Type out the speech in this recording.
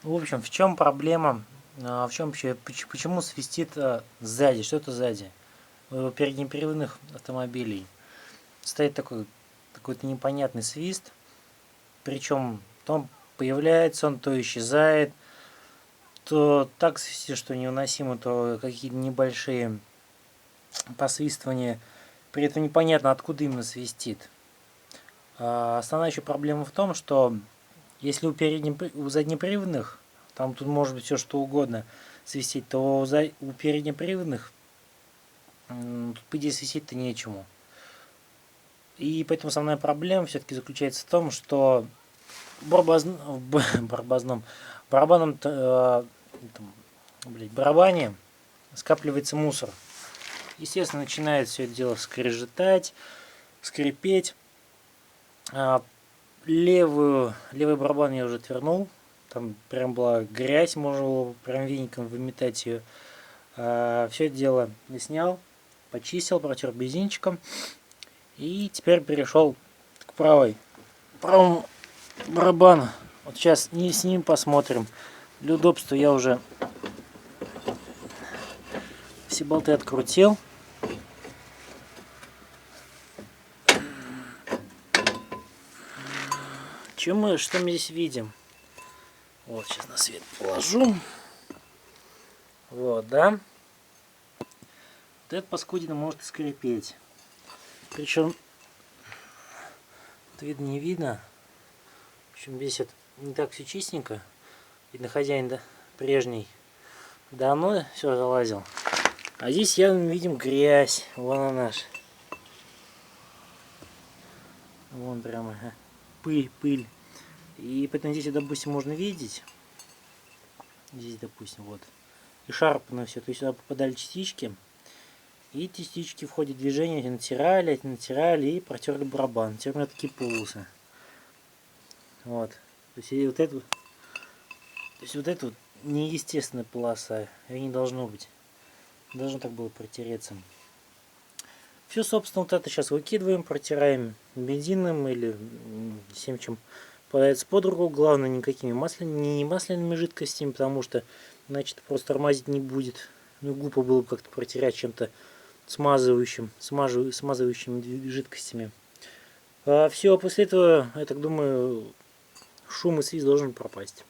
В общем, в чем проблема? В чем вообще, почему свистит сзади? Что это сзади? У переднеприводных автомобилей стоит такой какой-то непонятный свист. Причем то он появляется, он то исчезает, то так свистит, что невыносимо, то какие-то небольшие посвистывания. При этом непонятно, откуда именно свистит. Основная еще проблема в том, что если у заднеприводных, там тут может быть все что угодно свистеть, то у переднеприводных тут, по идее, свистеть-то нечему. И поэтому основная проблема все-таки заключается в том, что в барабанном барабане скапливается мусор. Естественно, начинает все это дело скрежетать, скрипеть. Левый барабан я уже отвернул. Там прям была грязь, можно было прям веником выметать ее. Все это дело я снял, почистил, протер бензинчиком. И теперь перешел к правому барабану. Вот сейчас с ним посмотрим. Для удобства я уже все болты открутил. Что мы здесь видим? Вот, сейчас на свет положу. Вот, да. Вот этот паскудина может скрипеть. Причем, видно, не видно. В общем, здесь это не так все чистенько. Видно, хозяин, да, прежний давно все залазил. А здесь явно видим грязь. Вон она наша. Вон прямо пыль. И поэтому здесь, допустим, можно видеть. Здесь, допустим, вот. И шарпано все. То есть сюда попадали частички. И частички в ходе движения натирали и протерли барабан. Теперь у меня такие полосы. Вот. То есть вот это вот неестественная полоса. Ее не должно быть. Должно так было протереться. Все, собственно, вот это сейчас выкидываем, протираем бензином или всем, чем попадается под руку. Главное, никакими не масляными жидкостями, потому что иначе просто тормозить не будет. Ну, глупо было бы как-то протирать чем-то смазывающими жидкостями. Все, после этого, я так думаю, шум и свист должен пропасть.